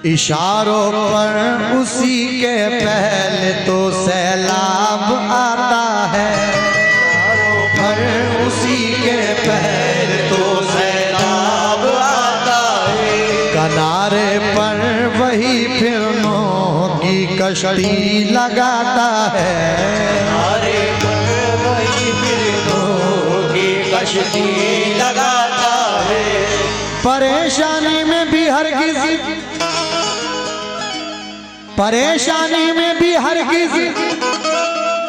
इशारों पर उसी के पहले तो सैलाब आता है, इशारों पर उसी के पहले तो सैलाब आता है। किनारे पर वही फिर नौ की कश्ती लगाता है, किनारे पर वही फिर नौ की कश्ती लगाता है। परेशानी में भी हरगिज़, परेशानी में भी हरगिज़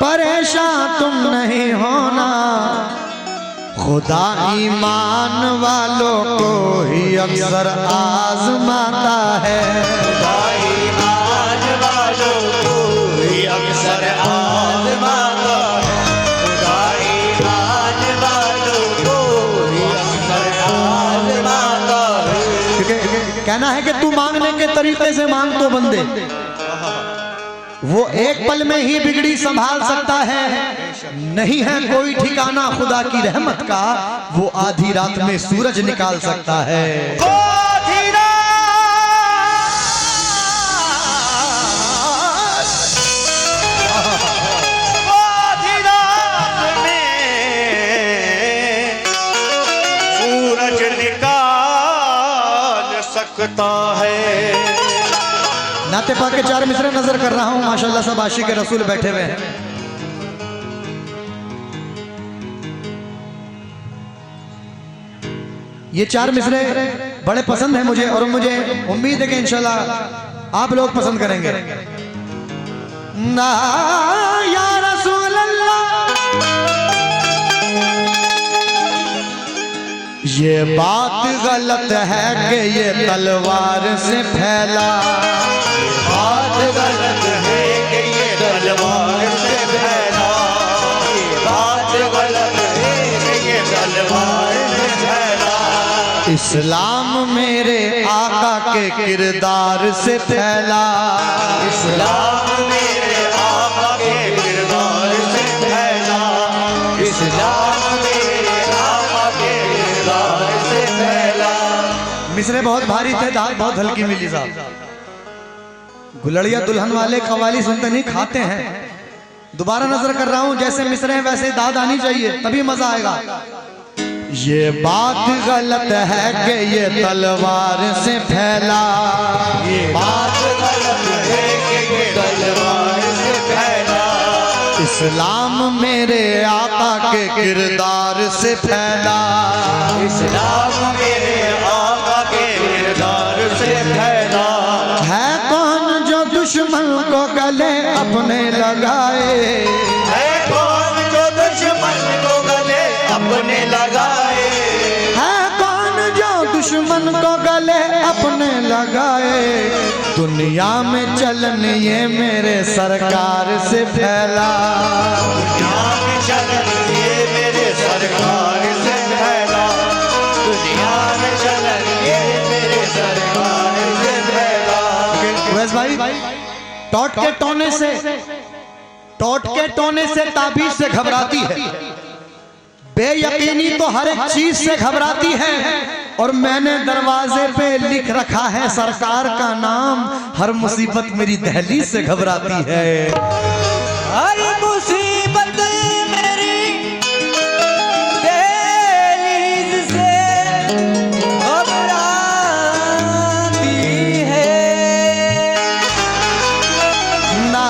परेशान तुम नहीं होना। खुदा ईमान वालों को ही अक्सर आजमाता है, खुदा ईमान वालों को ही अक्सर आजमाता है, खुदा ईमान वालों को ही अक्सर आजमाता है। कहना है कि तू मांगने के तरीके से मांग तो बंदे, वो एक पल में ही बिगड़ी संभाल सकता है। नहीं है कोई ठिकाना खुदा की रहमत का, वो आधी रात में सूरज निकाल सकता है। आधी रात में सूरज निकाल सकता है। नाते पाक के 4 मिसरे नजर कर रहा हूं, माशाल्लाह सब आशिक रसूल बैठे हुए हैं। ये 4 मिसरे बड़े पसंद हैं मुझे, और मुझे उम्मीद है कि इंशाल्लाह आप लोग पसंद करेंगे। ना या रसूल अल्लाह, ये बात गलत है कि ये तलवार से फैला, बात गलत है कि ये तलवार से फैला, बात गलत है कि ये तलवार से फैला। इस्लाम मेरे आका के किरदार से फैला, इस्लाम मेरे आका के किरदार से फैला, इस्लाम मेरे आका के किरदार से फैला। मिसरे बहुत भारी थे, दाल बहुत हल्की मिली साहब। गुलड़िया दुल्हन वाले कवाली सुनते नहीं खाते हैं। दोबारा नजर कर रहा हूं, जैसे मिसरे हैं वैसे दाद आनी चाहिए, तभी मजा आएगा। ये बात गलत है कि ये तलवार से फैला, ये बात गलत है कि ये तलवार से फैला। इस्लाम मेरे आका के किरदार से फैला, इस्लाम मेरे आका के किरदार से फैला। है कौन जो दुश्मन को गले अपने लगाए, है कौन जो दुश्मन को गले अपने लगाए, है कौन जो दुश्मन को गले अपने लगाए। दुनिया में चलन ये मेरे सरकार से फैला, दुनिया में चलन ये मेरे सरकार से फैला, दुनिया में चलन ये मेरे सरकार से फैला। वैस भाई टॉट के टोने से ताबीज से घबराती है, बेयकीनी तो हर एक चीज से घबराती है। और मैंने दरवाजे पे लिख रखा है सरकार का नाम, हर मुसीबत मेरी दहलीज से घबराती है, हर मुसीबत मेरी दहलीज से घबराती है। ना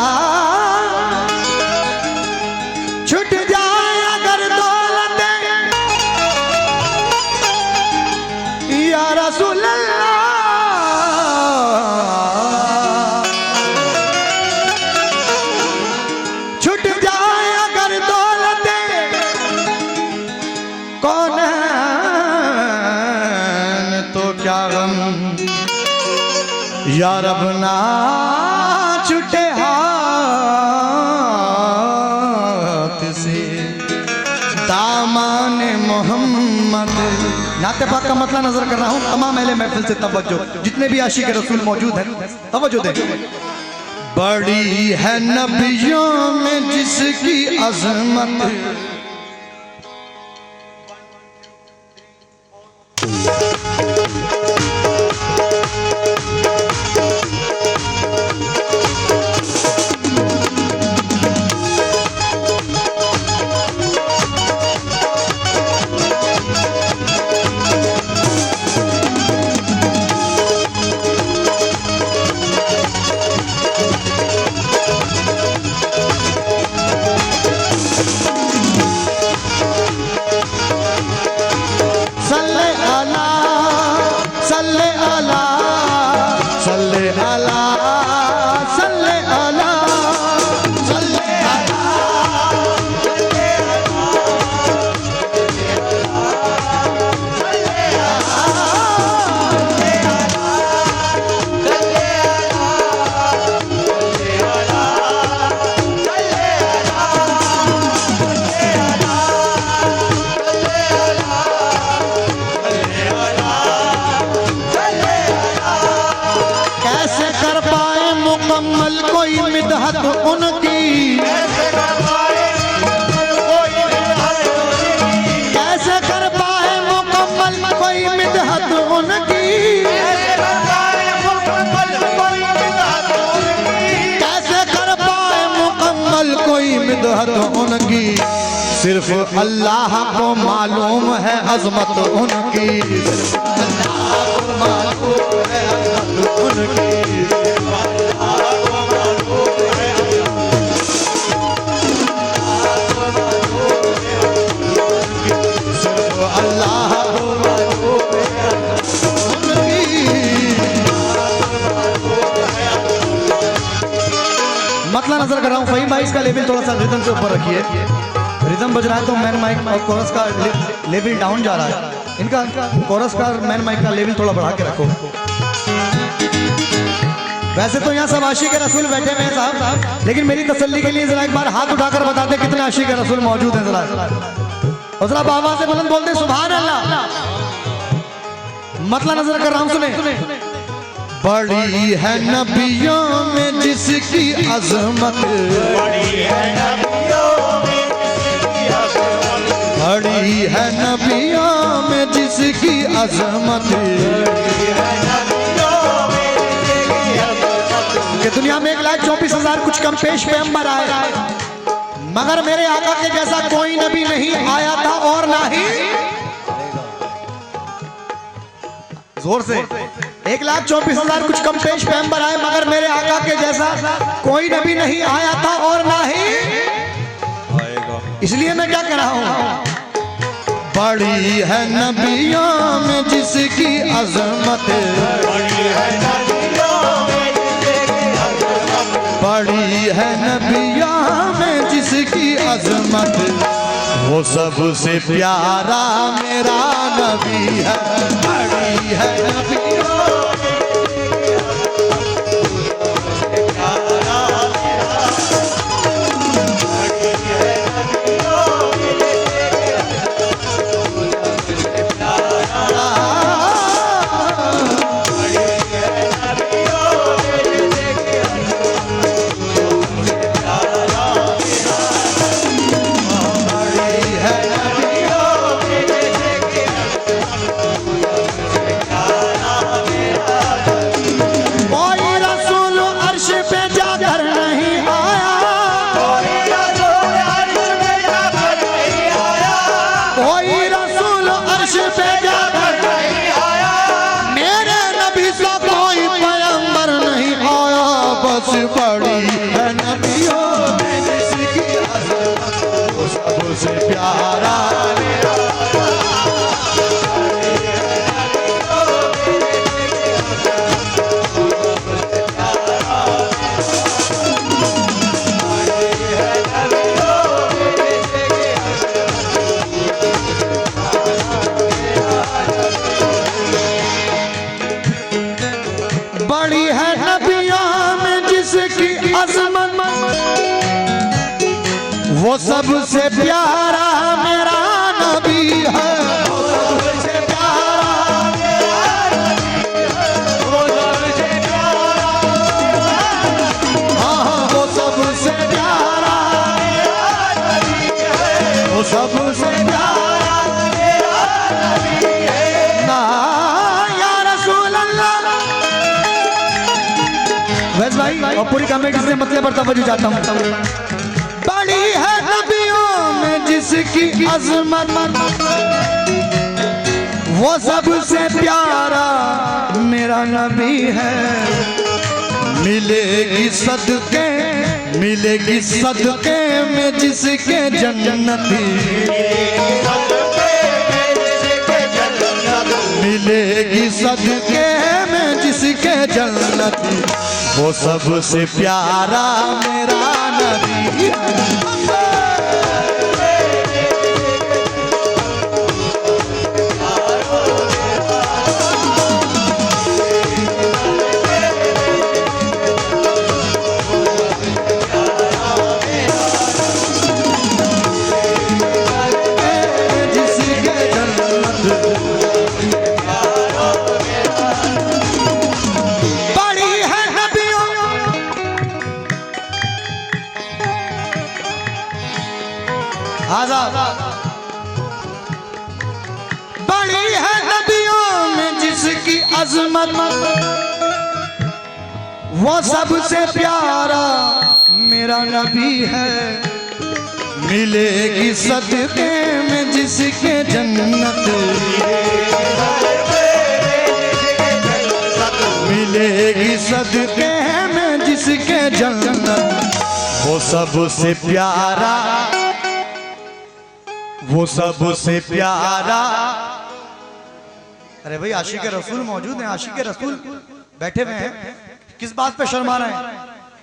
छूट जाए अगर दौलत या रसूल अल्लाह, छूट जाए अगर दौलत कौन तो क्या गम, या रब ना छूटे हाथ से दामान मोहम्मद। नाते पाक का मतलब नजर कर रहा हूं, तमाम अहले महफिल से तवज्जो, जितने भी आशिक रसूल मौजूद हैं तवज्जो दें। बड़ी है नबियों में जिसकी अजमत, सल्ले अला सल्ले अला सल्ले अला मुकम्मल कोई मिदहत उनकी, कैसे कर पाए मुकम्मल कोई मिदहत उनकी, कैसे कर पाए मुकम्मल कोई मिदहत उनकी। सिर्फ अल्लाह को मालूम है अजमत उनकी, सिर्फ अल्लाह को मालूम है अजमत उनकी। मतला नजर कर रहा हूँ फहीम भाई, इसका लेवल थोड़ा सा रिदम से ऊपर रखिए। रिदम बज रहा है तो मैन माइक और कोरस का लेवल डाउन जा रहा है। इनका कोरस का मैन माइक का लेवल थोड़ा बढ़ा के रखो। वैसे तो यहाँ सब आशिक रसूल बैठे हुए हैं साहब, लेकिन मेरी तसल्ली के लिए जरा एक बार हाथ उठाकर बता दे कितने आशिक रसूल मौजूद हैं। जरा और जरा बाबा से बुलंद बोलते सुभान अल्लाह। मतला नजर कर रहा हूँ, सुने। बड़ी है नबियों में जिसकी अजमत, बड़ी है नबियों में जिसकी अजमत, कि दुनिया में 1,24,000 कुछ कम पेश पैगंबर आए, मगर मेरे आका के जैसा कोई नबी नहीं आया था और ना ही, जोर से 1,24,000 कुछ कम पेश पैगंबर आए, मगर मेरे आका के जैसा कोई नबी नहीं आया था और ना ही आएगा। इसलिए मैं क्या कह रहा हूं, बड़ी है नबियों में जिसकी अजमत, बड़ी है नबियों में जिसकी अजमत, वो सबसे प्यारा मेरा नबी है। बड़ी है नबियों बड़ी है नबियों में जिसकी अजमत, वो सबसे प्यारा मेरा। बड़ी है नबियों में जिसकी अजमत, वो सबसे प्यारा मेरा नबी है। वो सबसे प्यारा मेरा नबी है, वो सबसे प्यारा, हाँ वो सबसे प्यारा मेरा नबी है, वो सबसे प्यारा मेरा नबी है। ना या रसूल अल्लाह। वैसे भाई और पूरी कमेटी से मतलब पर तवज्जो चाहता हूँ। बड़ी है नबियों में जिसकी अजमत, वो सबसे प्यारा मेरा नबी है। मिलेगी सदके में जिसके जन्नती, मिलेगी सदके में जिसके जन्नत, वो सबसे प्यारा मेरा नबी। बड़ी है नबियों में जिसकी अजमत, वो सबसे प्यारा मेरा नबी है। मिलेगी सदके में जिसके जन्नत, मिलेगी सदके में जिसके जन्नत, वो सबसे प्यारा, वो सबसे प्यारा। अरे भाई आशिक रसूल मौजूद हैं, आशिक रसूल बैठे हुए हैं, किस बात पे शर्मा रहे हैं?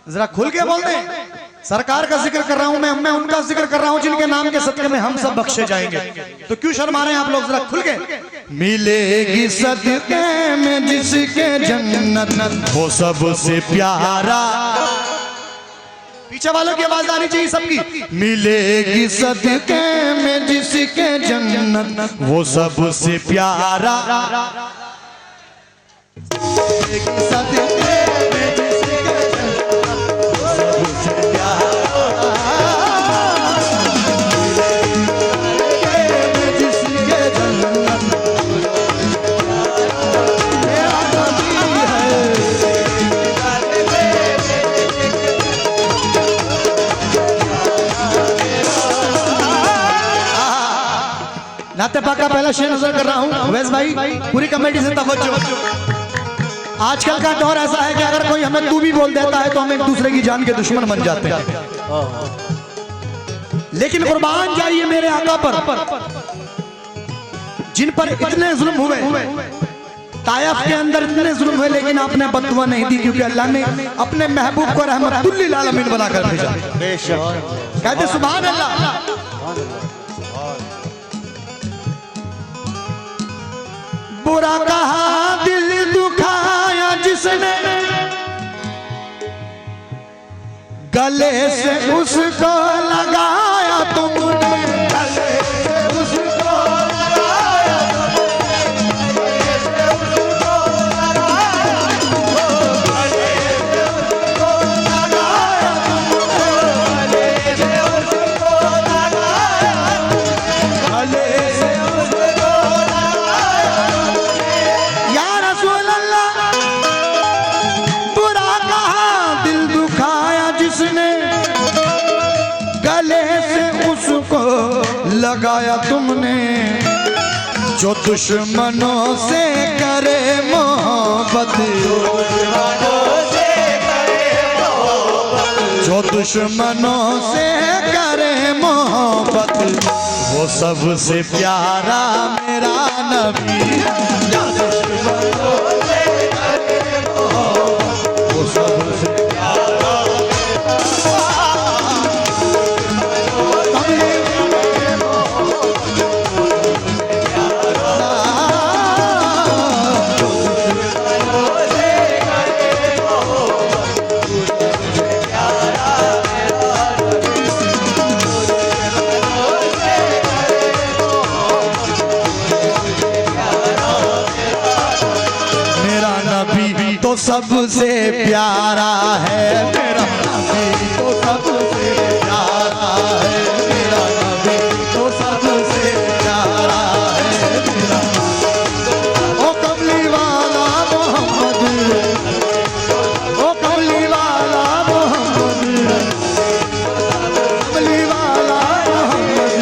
जरा खुल के बोल दें। सरकार का जिक्र कर रहा हूं मैं उनका जिक्र कर रहा हूं जिनके नाम के सदके में हम सब बख्शे जाएंगे, तो क्यों शर्मा रहे हैं आप लोग? जरा खुल के। मिलेगी सदके में जिसके जन्नत, वो सबसे प्यारा। पीछे वालों की आवाज आनी चाहिए सबकी। मिलेगी सदके में जिसके जन्नत, वो सबसे प्यारा। सदके में जिसके जन्नत, वो सबसे प्यारा। में जिसके जन्नत, मेरा नबी है। नाते पाक का पहला शेर नजर कर रहा हूँ वैस भाई, पूरी कमेटी से तवज्जो। आजकल का दौर ऐसा है कि अगर कोई हमें तू भी बोल देता है तो हम एक दूसरे की जान के दुश्मन बन जाते हैं। लेकिन कुर्बान जाइए मेरे आका पर, जिन पर इतने जुल्म हुए, तायफ के अंदर इतने जुल्म हुए, लेकिन आपने बददुआ नहीं दी, क्योंकि अल्लाह ने अपने महबूब को रहमतुल लिल आलमीन बनाकर भेजा। कहते सुभान अल्लाह। बुरा कहा दिल दुखाया जिसने, गले से उसको लगाया तुमने, गले से उसको लगाया तुमने, गले से उसको लगाया तुमने, गले से उसको लगाया तुमने, गले से उसको लगाया तुमने, गले से उसको लगाया तुमने। या रसूल अल्लाह, बुरा कहा दिल दुखाया जिसने, गले से उसको लगाया तुमने, जो दुश्मनों से करे मोहब्बत, जो दुश्मनों से करे मोहब्बत, वो सबसे प्यारा मेरा नबी। जो दुश्मनों से करे मोहब्बत, वो सबसे प्यारा। तो सबसे प्यारा है मेरा नबी, तो सबसे प्यारा है मेरा नबी, तो सबसे प्यारा है मेरा। ओ कमली वाला मोहम्मद, ओ कमली वाला मोहम्मद, कमली वाला मोहम्मद।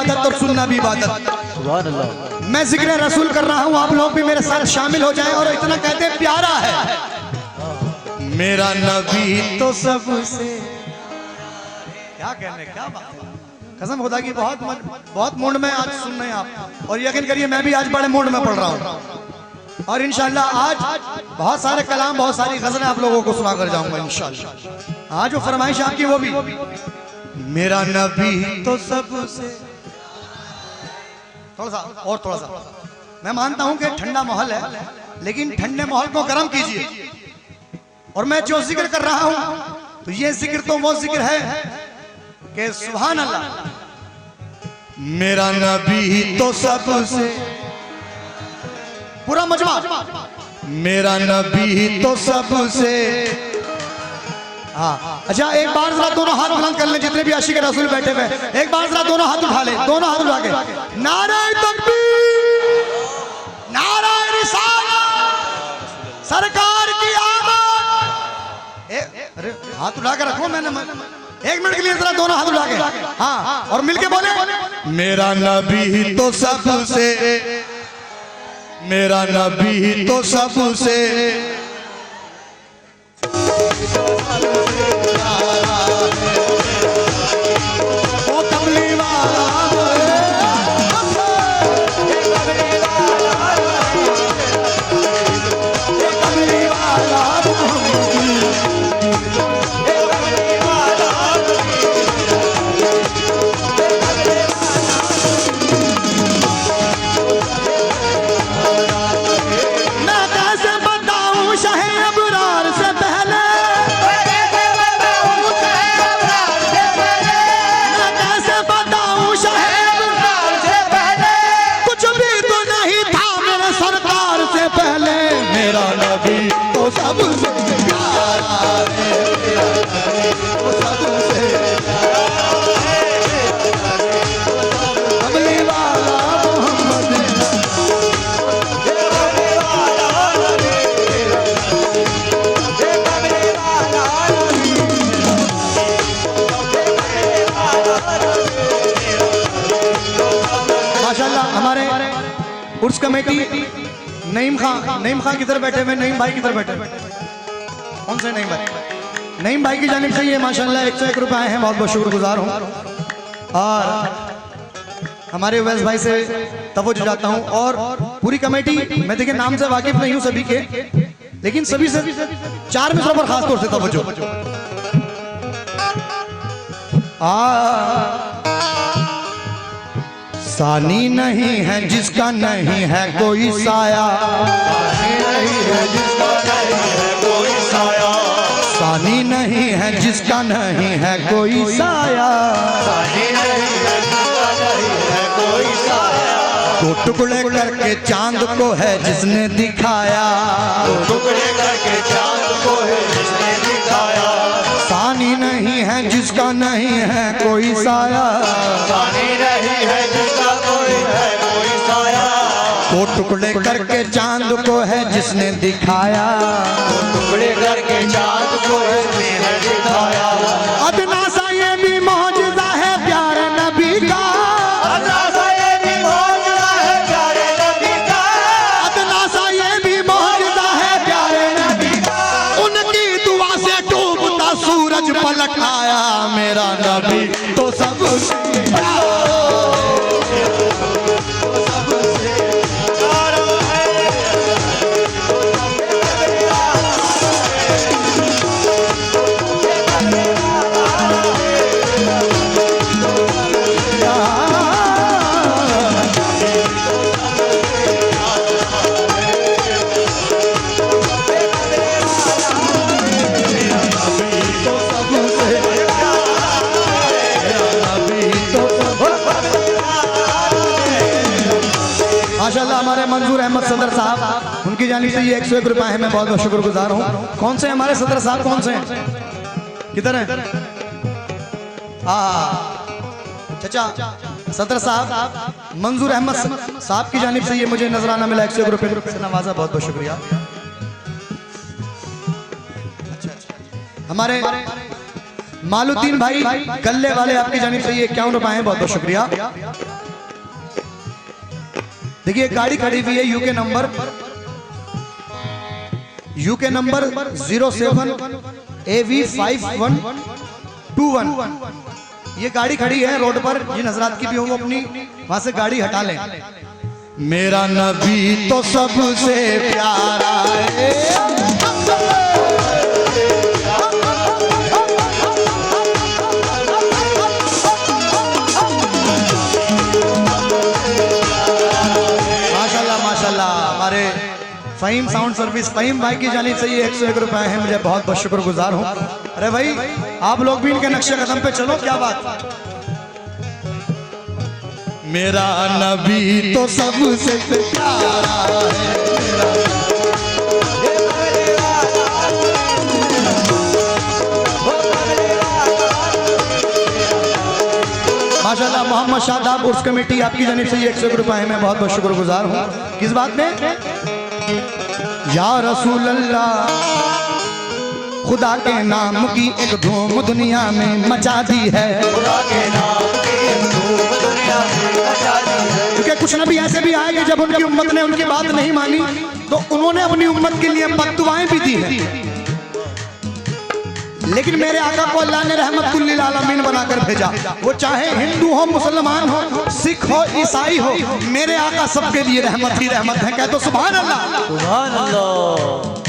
इबादत और सुनना भी इबादत। सुभान अल्लाह। मैं जिक्र रसूल कर रहा हूँ, आप लोग भी मेरे साथ शामिल हो जाएं। और इतना कहते हैं प्यारा है मेरा नबी तो सबसे, क्या कहने, क्या बात है। कसम खुदा की बहुत मूड में आज सुन रहे हैं आप, और यकीन करिए मैं भी आज बड़े मूड में पढ़ रहा हूँ। और इंशाल्लाह आज बहुत सारे कलाम, बहुत सारी गज़लें आप लोगों को सुना कर जाऊंगा इंशाल्लाह। आज वो फरमाइश आपकी वो भी, मेरा नबी तो सबसे। थोड़ा सा मैं मानता हूं कि ठंडा माहौल है, लेकिन ठंडे माहौल को गर्म कीजिए। और मैं जो जिक्र कर रहा हूं तो ये जिक्र तो वो जिक्र है कि सुभान अल्लाह, मेरा नबी तो सबसे, पूरा मजमा, मेरा नबी तो सबसे। हाँ अच्छा, एक बार जरा दोनों हाथ बुलंद कर लें, जितने भी आशिक रसूल बैठे हुए, एक बार जरा दोनों हाथ उठा लें, दोनों हाथ उठा के नारे तकबीर, नारे रिसालत, सरकार की आमद। अरे हाथ उठा के रखो, मैंने 1 मिनट के लिए जरा दोनों हाथ उठा के, हाँ, और मिलके बोले, मेरा नबी तो सबसे, मेरा नबी तो सबसे। उर्स कमेटी नईम खां किधर बैठे हुए, नईम भाई किधर बैठे हुए, कौन से नईम भाई? नईम भाई की जानिब से ये माशाल्लाह 101 रुपए आए हैं, बहुत बहुत शुक्रगुजार हूँ। और हमारे वैस भाई से तवज्जो चाहता हूँ, और पूरी कमेटी, मैं देखिए नाम से वाकिफ नहीं हूँ सभी के, लेकिन सभी से 4 मिसरों पर खास तौर से तवज्जो। सानी नहीं है जिसका नहीं है कोई साया, सानी नहीं है जिसका नहीं है कोई साया, सानी नहीं है जिसका नहीं है कोई साया, सानी नहीं है जिसका नहीं है कोई साया। दो टुकड़े करके चांद को है जिसने दिखाया, दो टुकड़े करके चांद को है जिसने दिखाया। सानी नहीं है जिसका नहीं है कोई साया, सानी नहीं है जिसका कोई है कोई साया। दो टुकड़े करके चांद को है जिसने दिखाया, दो टुकड़े करके चांद को है जिसने दिखाया। अदना सा ये भी मौजज़ा है प्यारे नबी का, अदना सा ये भी मौजज़ा है प्यारे नबी का, अदना सा ये भी मौजज़ा है प्यारे नबी का। उनकी दुआ से डूबता सूरज पलट आया, मेरा नबी तो सबसे माशाल्लाह। हमारे मंजूर अहमद सदर साहब, उनकी जानिब से ये 101 रुपए हैं, मैं बहुत बहुत शुक्रगुजार हूँ। कौन से हमारे सदर साहब, कौन से हैं, किधर हैं? चाचा सदर साहब मंजूर अहमद साहब की जानिब से ये मुझे नजराना मिला, 101 रुपए से नवाजा, बहुत बहुत शुक्रिया। हमारे मालुद्दीन भाई गल्ले वाले आपकी जानिब से ये 51 रुपए हैं, बहुत बहुत शुक्रिया। देखिए गाड़ी खड़ी हुई है यूके नंबर 07 AV5121। ये गाड़ी खड़ी है रोड पर, जिन हजरात की भी हो वो अपनी वहां से गाड़ी हटा लें। मेरा नबी तो सबसे प्यारा है, हमारे फहीम साउंड सर्विस फहीम भाई की जानिब से ये 101 रुपए हैं, मुझे बहुत बहुत शुक्रगुजार हूँ। अरे भाई आप लोग भी इनके नक्शे कदम पे चलो, क्या बात। मेरा नबी तो सबसे प्यारा है, माशाल्लाह। मोहम्मद शादाब उर्स कमेटी आपकी जानिब से ये 101 रुपए हैं, मैं बहुत बहुत शुक्रगुजार हूँ। किस बात में? या रसूल अल्लाह, खुदा के नाम की एक धूम दुनिया में मचा दी है, खुदा के नाम की एक धूम दुनिया में मचा दी है। क्योंकि कुछ नबी ऐसे भी आए कि जब उनकी उम्मत ने उनकी बात नहीं मानी तो उन्होंने अपनी उम्मत के लिए बद्दुआएं भी दी हैं, लेकिन मेरे आका को अल्लाह ने रहमतुल लिल आलमीन बनाकर भेजा। वो चाहे हिंदू हो, मुसलमान हो, सिख हो, ईसाई हो, मेरे आका सबके लिए रहमत ही रहमत है। कह दो सुभान अल्लाह, सुभान अल्लाह।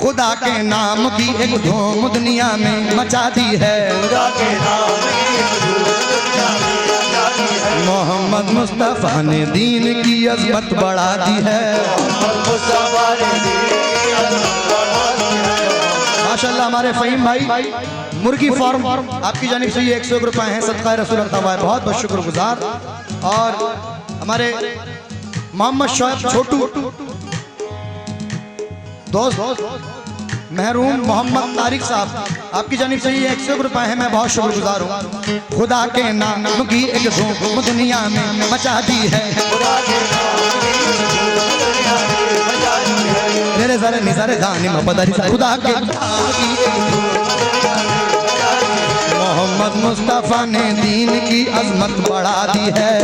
खुदा के नाम की एक धूम दुनिया में मचा दी है, खुदा के नाम की एक धूम दुनिया में मचा दी है। मोहम्मद मुस्तफा ने दीन की अज़मत बढ़ा दी है, मोहम्मद मुस्तफा ने दीन की अज़मत बढ़ा दी है। माशाल्लाह हमारे फहीम भाई मुर्गी फार्म आपकी जानिब से ये 101 रुपए हैं, सदका रसूल अल्लाह, बहुत बहुत शुक्रगुजार। और हमारे मोहम्मद शोएब छोटू दोस्त महरूम मोहम्मद तारिक साहब आपकी जानिब से ये 101 रुपए हैं, मैं बहुत शुक्रगुजार हूँ। खुदा के नाम की एक धूम दुनिया में मचा दी है, मेरे ज़रे निज़ारे दानी मपदारी खुदा के मोहम्मद मुस्तफ़ा ने दीन की अज़मत बढ़ा दी है।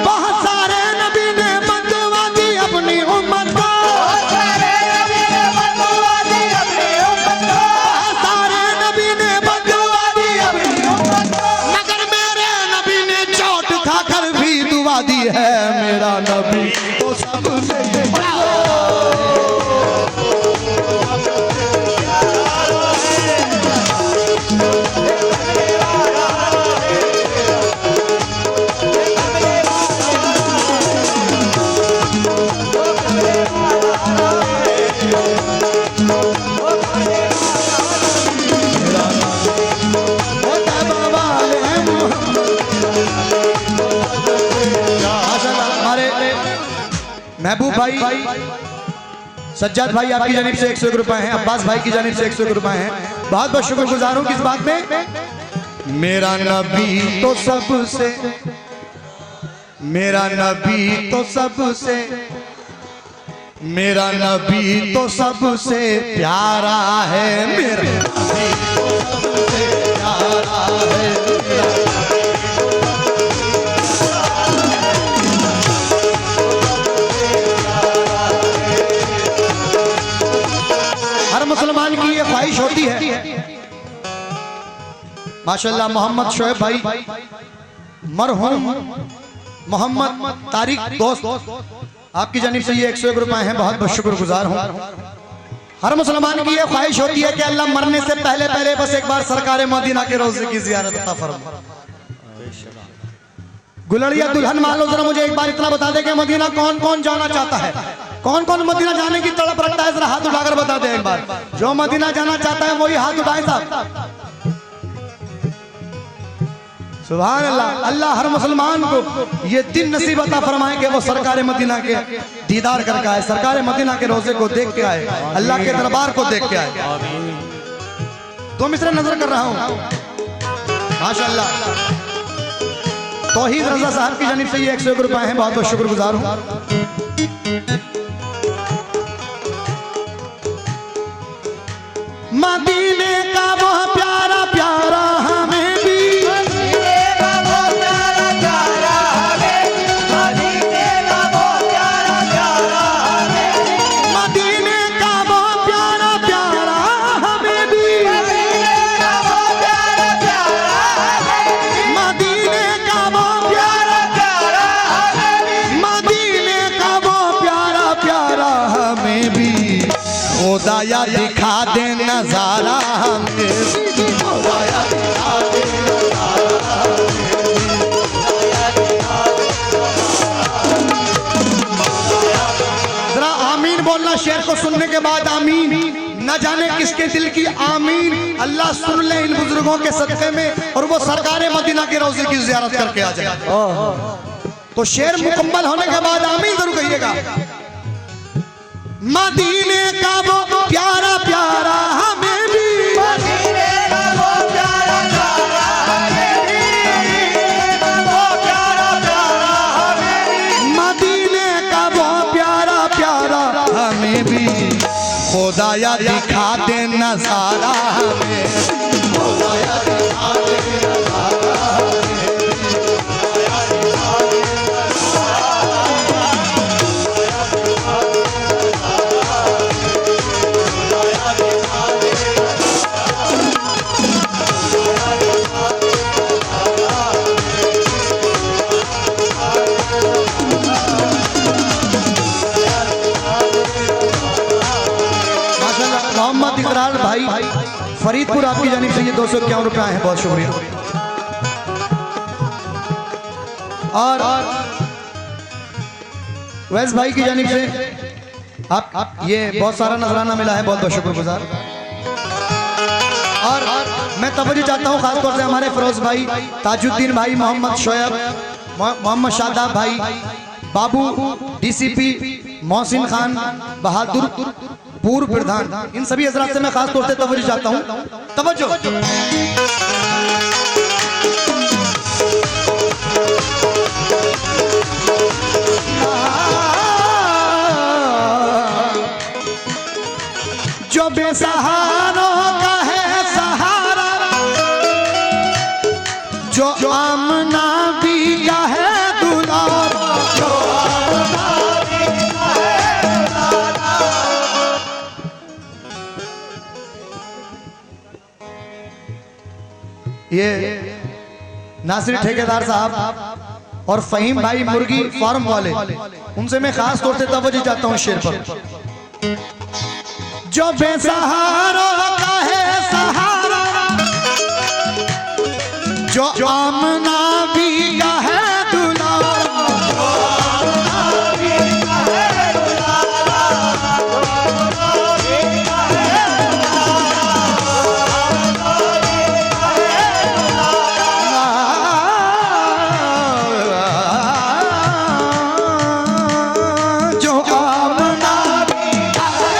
बहुत सारे नबी ने बददुआ दी अपनी उम्मत को, बहुत सारे नबी ने बददुआ दी अपनी उम्मत को, बहुत सारे नबी ने बददुआ दी अपनी उम्मत को, मगर मेरे नबी ने चोट खाकर भी दुआ दी है। मेरा नबी तो सबसे महबूब भाई सज्जाद भाई आपकी जानिब से 101 रुपए हैं, अब्बास भाई की जानिब से 101 रुपए हैं, बहुत बहुत शुक्रगुजार हूं। किस बात में? मेरा नबी तो सबसे, मेरा नबी तो सबसे, मेरा नबी तो सबसे प्यारा है, मेरा नबी तो सबसे प्यारा है। हर मुसलमान की ये ख्वाहिश होती है। माशाल्लाह मोहम्मद शोएब भाई मरहूम मोहम्मद तारिक दोस्त आपकी जानिब से ये 101 रुपए हैं, बहुत बहुत शुक्रगुजार हूँ। हर मुसलमान की ये ख्वाहिश होती है कि अल्लाह मरने से पहले पहले बस एक बार सरकार मदीना के रोज़े की ज़ियारत अता फरमा। गुलड़िया दुल्हन मालो जरा मुझे एक बार इतना बता दे कि मदीना कौन कौन जाना चाहता है, कौन कौन मदीना जाने की तड़प रखता है, जरा हाथ उठाकर बता दे एक बार। जो मदीना जाना चाहता है वही हाथ उठाए साहब। सुभान अल्लाह। अल्लाह हर मुसलमान को ये दिन नसीब अता फरमाए कि वो सरकार मदीना के दीदार करके आए, सरकार मदीना के रोजे को देख के आए, अल्लाह के दरबार को देख के आए। तो मिस्र नजर कर रहा हूँ माशाअल्लाह। तौहीद रजा साहब की जानिब से ये 101 रुपए हैं, बहुत बहुत शुक्रगुजार हूँ। मदीने का वो प्यारा प्यारा हमें भी, मदीने का वो प्यारा प्यारा हमें भी, मदीने का वो प्यारा प्यारा हमें भी, मदीने का वो प्यारा प्यारा हमें भी, मदीने का वो प्यारा प्यारा हमें भी, मदीने का वो प्यारा प्यारा हमें भी, मदीने का वो प्यारा प्यारा हमें भी। खुदाया दिखा दे नजारा हमें, खुदाया दिखा दे नजारा हमें। जरा आमीन बोलना शेर को सुनने के बाद। आमीन न जाने किसके दिल की आमीन अल्लाह सुन ले इन बुजुर्गों के सदक़े में, और वो सरकार मदीना के रोज़े की ज़ियारत करके आ जाए। तो शेर मुकम्मल होने के बाद आमीन जरूर कहिएगा। मदीने का वो प्यारा प्यारा हमें भी, मदीने का वो प्यारा प्यारा हमें भी, वो प्यारा प्यारा हमें भी, मदीने का वो प्यारा प्यारा हमें भी। खुदाया दिखा दे नजारा हमें, खुदाया दिखा दे नजारा हमें। मोहम्मद इकरार भाई फरीदपुर आपकी जानिब से ये 251 रुपए आए हैं, बहुत शुक्रिया। और वैस भाई की जानिब से आप ये बहुत सारा नजराना मिला है, बहुत बहुत शुक्रगुजार। और मैं तवज्जो चाहता हूँ खासतौर से हमारे फिरोज भाई, ताजुद्दीन भाई, मोहम्मद शोएब, मोहम्मद शादाब भाई, बाबू डीसीपी, मोहसिन खान, बहादुर पूर्व प्रधान, इन सभी हजरात से मैं खास तौर से तवज्जो चाहता हूँ। तवज्जो। जो बेसहारों का है सहारा, जो आमना भी का है दुलारा, जो आमना भी का है दुलारा। ये नासिर ठेकेदार साहब और फहीम भाई मुर्गी फार्म वाले, उनसे मैं खास तौर से तवज्जो चाहता हूँ शेर पर। जो बेसहारों का है सहारा, जो आमना भी का है दुलारा, जो आमना भी का है दुलारा, जो आमना भी का है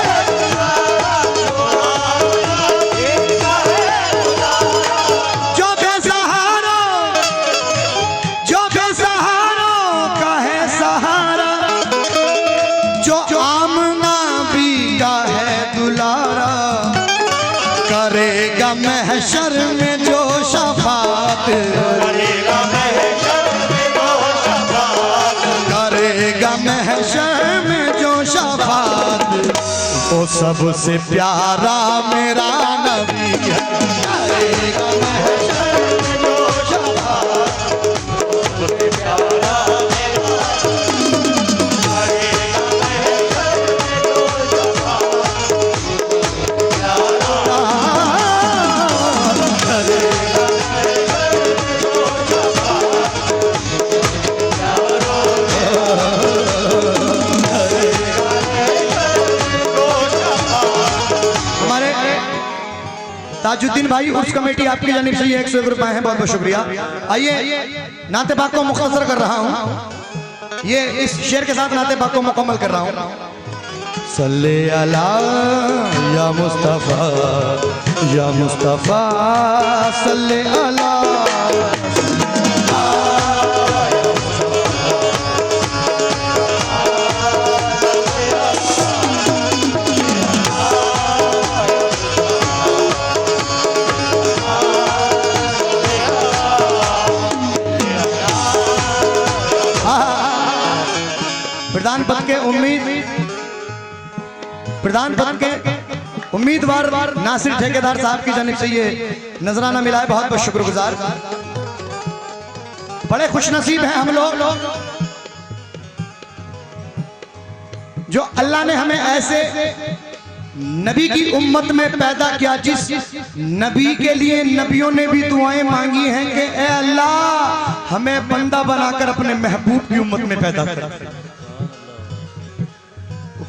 करेगा महशर में जो शफात, करेगा महशर में जो शफात, करेगा महशर में जो शफात, वो सबसे प्यारा मेरा नबी है। करेगा महशर में जो शफात, सबसे प्यारा मेरा ताजुद्दीन भाई उस कमेटी आपकी जानिब से ये 101 रुपए हैं, बहुत बहुत शुक्रिया। आइए नाते पाक को मुख्तसर कर रहा हूँ, ये इस शेर के साथ नाते पाक को मुकम्मल कर रहा हूँ। सल्ले अला या मुस्तफा, या मुस्तफा सल्ले अला प्रधान पद के उम्मीदवार नासिर ठेकेदार साहब की जानिब से ये नजराना मिला है, बहुत बहुत शुक्रगुजार। बड़े खुशनसीब हैं हम लोग जो अल्लाह ने हमें ऐसे नबी की उम्मत में पैदा किया, जिस नबी के लिए नबियों ने भी दुआएं मांगी हैं कि ए अल्लाह हमें बंदा बनाकर अपने महबूब की उम्मत में पैदा कर।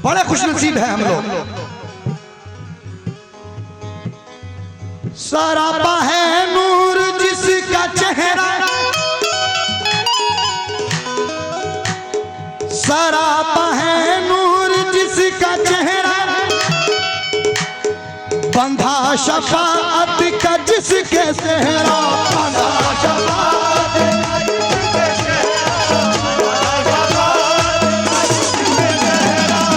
बड़े खुशनसीब हैं हम लोग। सरापा है नूर जिसका चेहरा, सरापा है नूर जिसका चेहरा, बंधा शफाअत का जिसके सेहरा, बंधा शफाअत का जिसके सेहरा,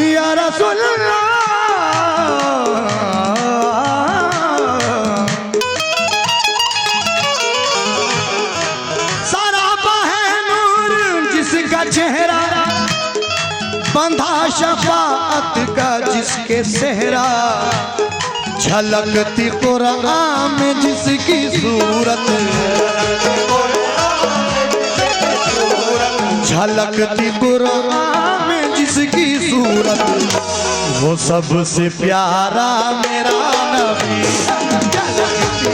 या रसूल अल्लाह चेहरा, बंधा शफाअत का जिसके सेहरा, झलकती कुरान में जिसकी सूरत, झलकती कुरान में जिसकी सूरत, वो सबसे प्यारा मेरा नबी, झलकती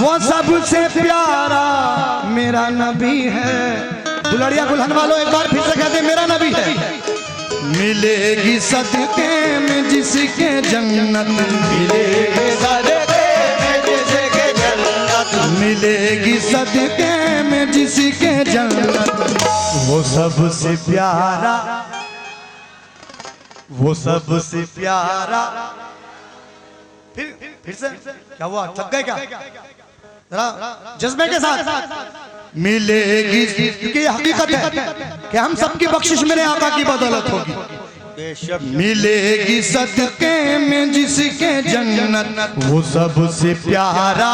वो सबसे प्यारा मेरा नबी है। दुलड़िया दुल्हन वालों एक बार फिर से कहते मेरा नबी है। मिलेगी सदके में जिसके जन्नत, मिलेगी सदके में जिसके जन्नत, मिलेगी सदके में जिसके जन्नत, वो सबसे प्यारा, वो सबसे प्यारा। फिर से क्या हुआ, थक गए क्या? जरा जज्बे के साथ। मिलेगी, क्योंकि हकीकत है कि हम सबकी बख्शिश मेरे आका की बदौलत होगी। मिलेगी सदके में जिसके जन्नत, वो सबसे प्यारा